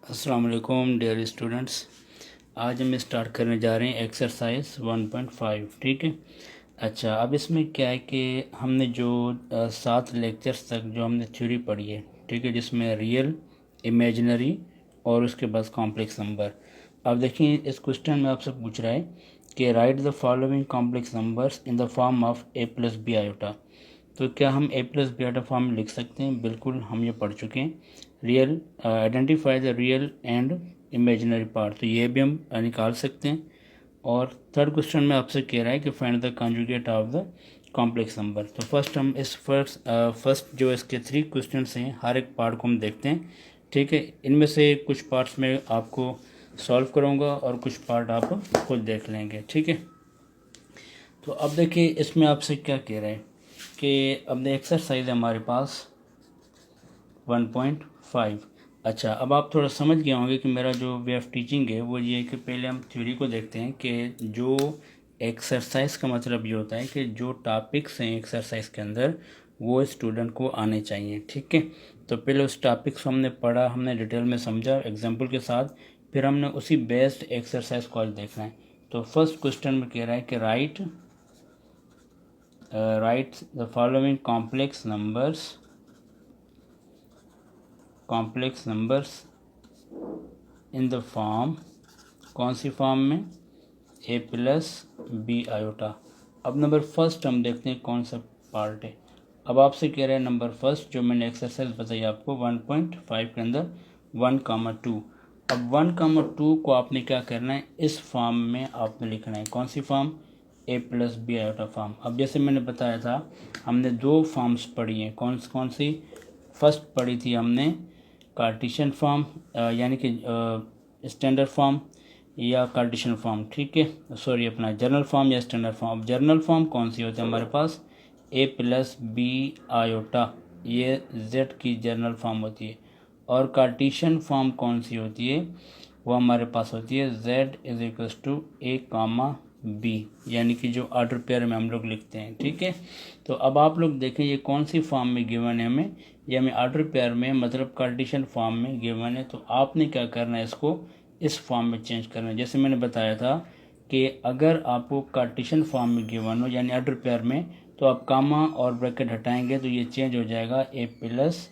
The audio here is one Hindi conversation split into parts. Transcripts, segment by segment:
अस्सलाम वालेकुम डियर स्टूडेंट्स। आज हम स्टार्ट करने जा रहे हैं एक्सरसाइज 1.5। ठीक है। अच्छा, अब इसमें क्या है कि हमने जो 7 लेक्चर्स तक जो हमने थ्योरी पढ़ी है, ठीक है, जिसमें रियल, इमेजिनरी और उसके बाद कॉम्प्लेक्स नंबर। अब देखिए, इस क्वेश्चन में आपसे पूछ रहा है कि write the following complex numbers in the form of a plus B iota. तो क्या हम a plus B iota form में लिख सकते हैं? बिल्कुल, हम ये पढ़ चुके हैं। Real, identify the real and imaginary part, तो ये भी हम निकाल सकते हैं। और थर्ड क्वेश्चन में आपसे कह रहा है कि find the conjugate of the complex number. तो फर्स्ट हम इस फर्स्ट जो इसके 3 क्वेश्चन हैं, हर एक पार्ट को हम देखते हैं। ठीक है, इनमें से कुछ पार्ट्स में आपको सॉल्व करूँगा और कुछ पार्ट आप खुद देख लेंगे। ठीक है, तो अब देखिए इसमें आपसे क्या कह रहे हैं कि अब एक्सरसाइज है हमारे पास 1.5। अच्छा, अब आप थोड़ा समझ गए होंगे कि मेरा जो वे ऑफ टीचिंग है वो ये है कि पहले हम थ्योरी को देखते हैं कि जो एक्सरसाइज का मतलब ये होता है कि जो टॉपिक्स हैं एक्सरसाइज के अंदर वो स्टूडेंट को आने चाहिए। ठीक है, तो पहले उस टॉपिक्स को हमने पढ़ा, हमने डिटेल में समझा एग्जाम्पल के साथ, फिर हमने उसी बेस्ड एक्सरसाइज को आज देखना है। तो फर्स्ट क्वेश्चन में कह रहा है कि write the following complex numbers in the form, कौन सी फॉर्म में? a plus B iota. अब नंबर फर्स्ट हम देखते हैं कौन सा पार्ट है। अब आपसे कह रहे हैं नंबर फर्स्ट जो मैंने एक्सरसाइज बताई आपको 1.5 के अंदर 1,2। अब 1,2 को आपने क्या करना है, इस फॉर्म में आपने लिखना है। कौन सी form? a plus B iota form. अब जैसे मैंने बताया था, हमने 2 फॉर्म्स पढ़ी हैं। कौन सी? फर्स्ट पढ़ी थी हमने कार्टेशियन फॉर्म, यानी कि स्टैंडर्ड फॉर्म या कार्टेशियन फॉर्म। ठीक है, सॉरी, अपना जर्नल फॉर्म या स्टैंडर्ड फॉर्म। अब जर्नल फॉर्म कौन सी होती है हमारे पास? a प्लस बी आयोटा, ये z की जर्नल फॉर्म होती है। और कार्टेशियन फॉर्म कौन सी होती है? वो हमारे पास होती है z is equals to a comma b, यानी कि जो ऑर्डर पेयर में हम लोग लिखते हैं। ठीक है, तो अब आप लोग देखें ये कौन सी फॉर्म में गिवन है हमें, ये हमें ऑर्डर पेयर में मतलब कार्टेशियन फॉर्म में गिवन है। तो आपने क्या करना है, इसको इस फॉर्म में चेंज करना है। जैसे मैंने बताया था कि अगर आपको कार्टेशियन फॉर्म में गिवन हो यानी ऑर्डर पेयर में, तो आप कामा और ब्रैकेट हटाएंगे तो ये चेंज हो जाएगा a plus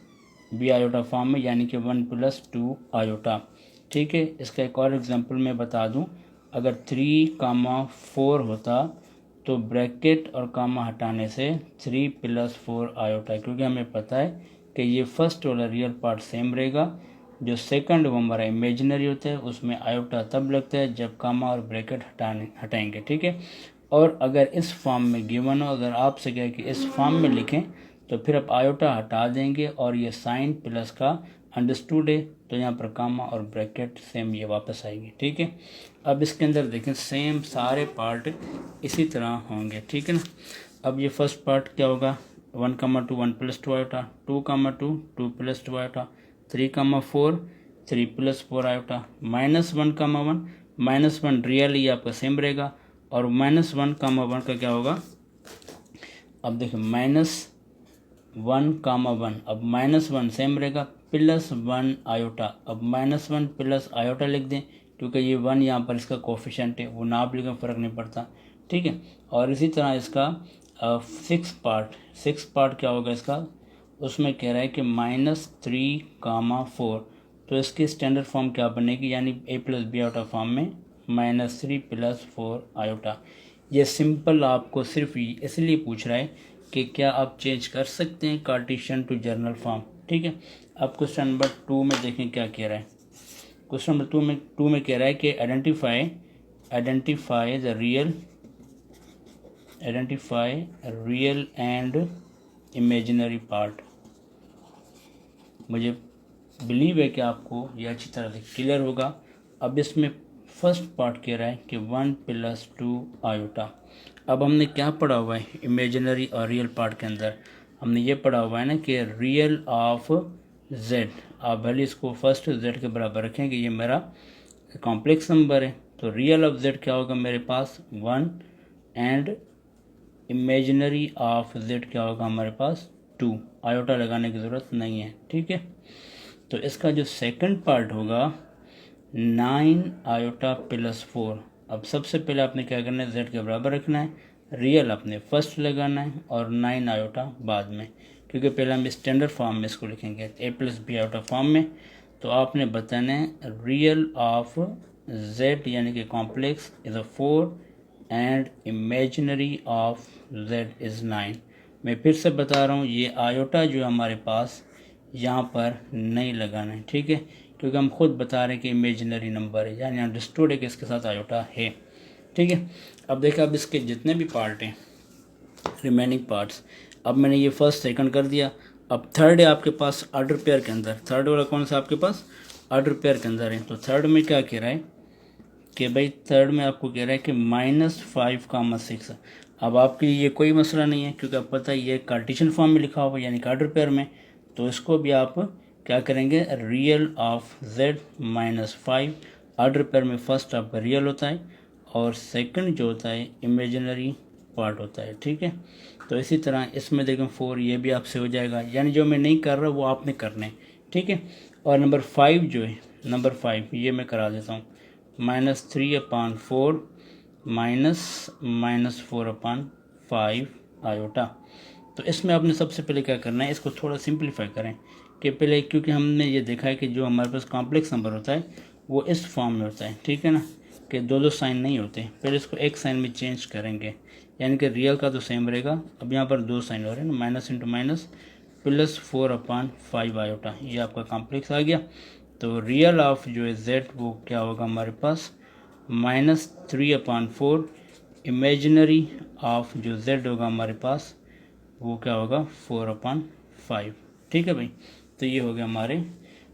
B iota form में, यानी कि 1+2 आयोटा। ठीक है, इसका एक और एग्जांपल मैं बता दूं, अगर 3,4 होता तो ब्रैकेट और कामा हटाने से 3+4 आयोटा, क्योंकि हमें पता है कि ये फर्स्ट वाला रियल पार्ट सेम रहेगा, जो सेकंड वो हमारा इमेजिनरी होता है, उसमें आयोटा तब लगता है जब कामा और ब्रैकेट हटाएंगे। ठीक है, और अगर इस फॉर्म में गिवन हो, अगर आपसे कहे कि इस फॉर्म में लिखें, तो फिर आप आयोटा हटा देंगे और ये साइन प्लस का अंडरस्टूड है, तो यहाँ पर कामा और ब्रैकेट सेम ये वापस आएंगे। ठीक है, अब इसके अंदर देखें सेम सारे पार्ट इसी तरह होंगे। ठीक है ना। अब ये फर्स्ट पार्ट क्या होगा? 1,2 1+2 आयोटा, 2,2 2+2 आयोटा, 3,4 3+4 आयोटा, -1,1 -1 रियल ही आपका सेम रहेगा, और -1,1 का क्या होगा? अब देखिए -1,1, अब -1 सेम रहेगा, +1 आयोटा। अब -1 प्लस आयोटा लिख दें, क्योंकि ये 1 यहाँ पर इसका कोफिशेंट है, वो नाप लिखें फ़र्क नहीं पड़ता। ठीक है, और इसी तरह इसका 6 पार्ट क्या होगा इसका? उसमें कह रहा है कि -3,4, तो इसकी स्टैंडर्ड फॉर्म क्या बनेगी, यानी a plus B iota form में -3+4 आयोटा। ये सिंपल आपको सिर्फ इसलिए पूछ रहा है कि क्या आप चेंज कर सकते हैं कार्टेशियन टू जर्नल फॉर्म। ठीक है, अब क्वेश्चन नंबर 2 में देखें क्या कह रहा है। क्वेश्चन नंबर 2 में कह रहा है कि identify real and imaginary part. मुझे बिलीव है कि आपको ये अच्छी तरह से क्लियर होगा। अब इसमें फर्स्ट पार्ट कह रहा है कि 1+2 आयोटा। अब हमने क्या पढ़ा हुआ है इमेजिनरी और रियल पार्ट के अंदर? हमने ये पढ़ा हुआ है ना कि रियल ऑफ z, आप भले इसको फर्स्ट z के बराबर रखें कि ये मेरा कॉम्प्लेक्स नंबर है, तो रियल ऑफ z क्या होगा मेरे पास? 1, एंड इमेजिनरी ऑफ z क्या होगा हमारे पास? 2। आयोटा लगाने की ज़रूरत नहीं है। ठीक है, तो इसका जो सेकंड पार्ट होगा 9 आयोटा प्लस 4। अब सबसे पहले आपने क्या करना है, जेड के बराबर रखना है, रियल आपने फर्स्ट लगाना है और 9 आयोटा बाद में, क्योंकि पहले हम स्टैंडर्ड फॉर्म में इसको लिखेंगे ए प्लस बी आयोटा फॉर्म में। तो आपने बताना है रियल ऑफ जेड यानी कि complex is a 4 and imaginary of Z is 9। मैं फिर से बता रहा हूँ, ये आयोटा जो हमारे पास यहाँ पर नहीं लगाना है, ठीक है, क्योंकि हम खुद बता रहे हैं कि इमेजिनरी नंबर है, यानी अंडरस्टूड है कि इसके साथ आयोटा है, ठीक है। अब देखा, अब इसके जितने भी पार्ट हैं रिमेनिंग पार्ट्स, अब मैंने ये फर्स्ट सेकंड कर दिया। अब थर्ड है आपके पास ऑर्डर पेयर के अंदर, थर्ड वाला कौन सा आपके पास ऑर्डर पेयर के अंदर है। तो थर्ड में क्या कह रहा है कि भाई थर्ड में आपको कह रहा है कि -5, 6। अब आपके लिए ये कोई मसला नहीं है, क्योंकि आपको पता है ये कार्टेशियन फॉर्म में लिखा हुआ है यानी कि ऑर्डर पेयर में। तो इसको भी आप क्या करेंगे, real of z -5। Order pair में फर्स्ट आपका रियल होता है और सेकंड जो होता है इमेजिनरी पार्ट होता है, ठीक है। तो इसी तरह इसमें देखें 4, ये भी आपसे हो जाएगा, यानी जो मैं नहीं कर रहा वो आपने करना है, ठीक है। और नंबर 5 जो है, नंबर 5 ये मैं करा देता हूँ, -3/4 -4/5 आयोटा। तो इसमें आपने सबसे पहले क्या करना है, इसको थोड़ा सिंप्लीफाई करें कि पहले, क्योंकि हमने ये देखा है कि जो हमारे पास कॉम्प्लेक्स नंबर होता है वो इस फॉर्म में होता है, ठीक है ना, कि दो साइन नहीं होते। पहले इसको एक साइन में चेंज करेंगे, यानी कि रियल का तो सेम रहेगा। अब यहाँ पर 2 साइन हो रहे हैं ना, माइनस इंटू माइनस +4/5 आयोटा, ये आपका कॉम्प्लेक्स आ गया। तो रियल ऑफ जो है जेड वो क्या होगा हमारे पास -3/4, इमेजिनरी ऑफ जो जेड होगा हमारे पास वो क्या होगा 4/5, ठीक है भाई। तो ये हो गया हमारे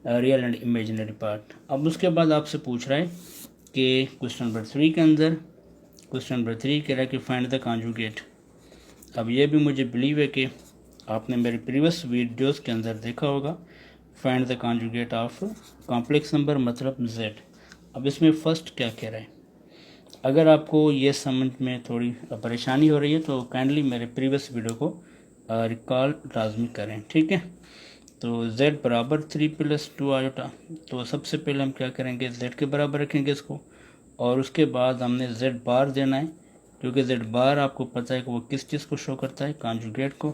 रियल एंड इमेजिनरी पार्ट। अब उसके बाद आपसे पूछ रहा है कि क्वेश्चन नंबर 3 के अंदर, क्वेश्चन नंबर 3 कह रहा है कि फाइंड द कॉन्जुगेट। अब ये भी मुझे बिलीव है कि आपने मेरे प्रीवियस वीडियोस के अंदर देखा होगा, find the conjugate of complex number मतलब z। अब इसमें फर्स्ट क्या कह रहा है, अगर आपको ये समझ में थोड़ी परेशानी हो रही है तो काइंडली मेरे प्रीवियस वीडियो को रिकॉल लाजमी करें, ठीक है। तो z बराबर 3 + 2 आयोटा। तो सबसे पहले हम क्या करेंगे, z के बराबर रखेंगे इसको, और उसके बाद हमने z बार देना है, क्योंकि z बार आपको पता है कि वो किस चीज़ को शो करता है, कॉन्जुगेट को।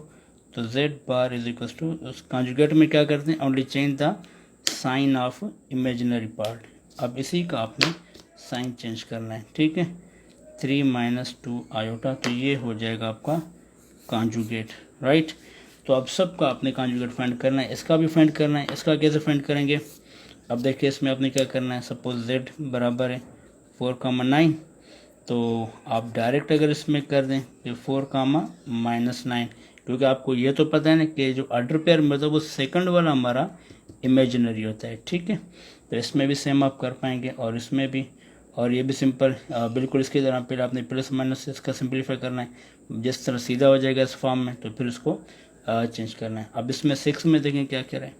तो z bar is equal to, उस कॉन्जुगेट में क्या करते हैं, only change the sign of imaginary part. अब इसी का आपने साइन चेंज करना है, ठीक है। 3 - 2 आयोटा, तो ये हो जाएगा आपका कॉन्जुगेट, राइट। तो अब सबका आपने कॉन्जुगेट फाइंड करना है, इसका भी फाइंड करना है। इसका कैसे फाइंड करेंगे, अब देखिए इसमें आपने क्या करना है, सपोज z बराबर है 4,9, तो आप डायरेक्ट अगर इसमें कर दें कि 4,-9, क्योंकि आपको ये तो पता है ना कि जो ऑर्डर पेयर में होता है वो सेकंड वाला हमारा इमेजिनरी होता है, ठीक है। तो इसमें भी सेम आप कर पाएंगे और इसमें भी, और ये भी सिंपल बिल्कुल इसकी तरह। पहले आपने प्लस माइनस से इसका सिंप्लीफाई करना है, जिस तरह सीधा हो जाएगा इस फॉर्म में, तो फिर उसको चेंज करना है। अब इसमें 6 में देखें क्या कह रहे हैं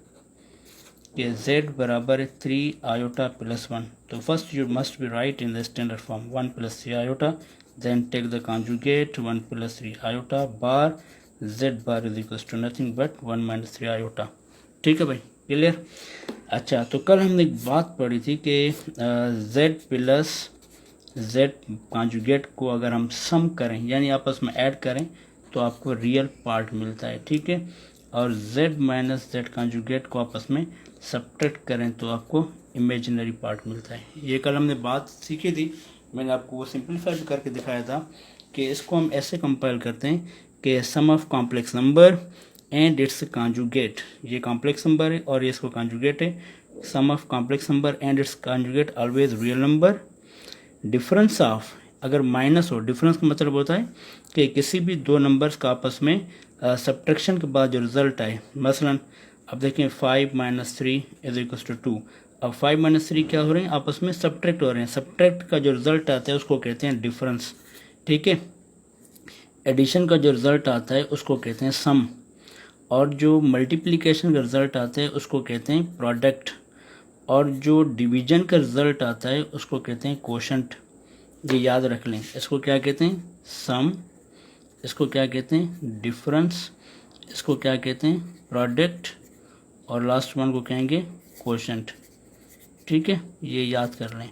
कि z बराबर है 3 आयोटा + 1। तो first you must be write in the standard form 1 + 3 iota, then take the conjugate 1 + 3 iota bar, z bar is equal to nothing but 1 - 3 iota, ठीक है भाई, क्लियर। अच्छा, तो कल हमने एक बात पढ़ी थी कि z + z कॉन्जुगेट को अगर हम सम करें यानी आपस में ऐड करें तो आपको रियल पार्ट मिलता है, ठीक है। और z - z कॉन्जुगेट को आपस में सब्ट्रैक्ट करें तो आपको इमेजिनरी पार्ट मिलता है। ये कल हमने बात सीखी थी, मैंने आपको वो सिंप्लीफाई करके दिखाया था कि इसको हम ऐसे कंपाइल करते हैं कि sum of complex number and its conjugate, ये कॉम्प्लेक्स नंबर है और ये इसको कॉन्जुगेट है, sum of complex number and its conjugate always real number. Difference of, अगर माइनस हो, डिफरेंस का मतलब होता है कि किसी भी दो नंबर्स का आपस में सब्ट्रैक्शन के बाद जो रिजल्ट आए, मसलन अब देखें 5 - 3 इज इक्वल टू 2। अब 5 - 3 क्या हो रहे हैं, आपस में सब्ट्रैक्ट हो रहे हैं, सब्ट्रैक्ट का जो रिजल्ट आता है उसको कहते हैं डिफरेंस, ठीक है। एडिशन का जो रिजल्ट आता है उसको कहते हैं सम, और जो मल्टीप्लिकेशन का रिजल्ट आता है उसको कहते हैं प्रोडक्ट, और जो डिवीजन का रिजल्ट आता है उसको कहते हैं कोशंट। ये याद रख लें, इसको क्या कहते हैं सम, इसको क्या कहते हैं डिफरेंस, इसको क्या कहते हैं प्रोडक्ट, और लास्ट वन को कहेंगे क्वोशंट, ठीक है, ये याद कर लें।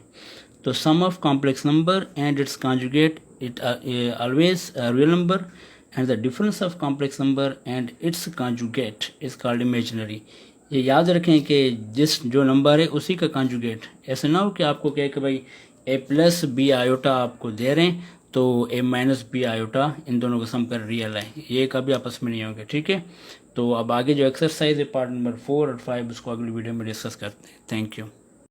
तो sum of complex number and its conjugate it always real number and the difference of complex number and its conjugate is called imaginary. ये याद रखें कि जिस जो नंबर है उसी का कॉन्जुगेट, ऐसे ना हो कि आपको कहे कि भाई ए प्लस बी आयोटा आपको दे रहे हैं तो ए माइनस बी आयोटा इन दोनों को सम कर रियल है, ये कभी आपस में नहीं होंगे, ठीक है। तो अब आगे जो एक्सरसाइज है पार्ट नंबर 4 और 5 उसको अगली वीडियो में डिस्कस करते हैं। Thank you.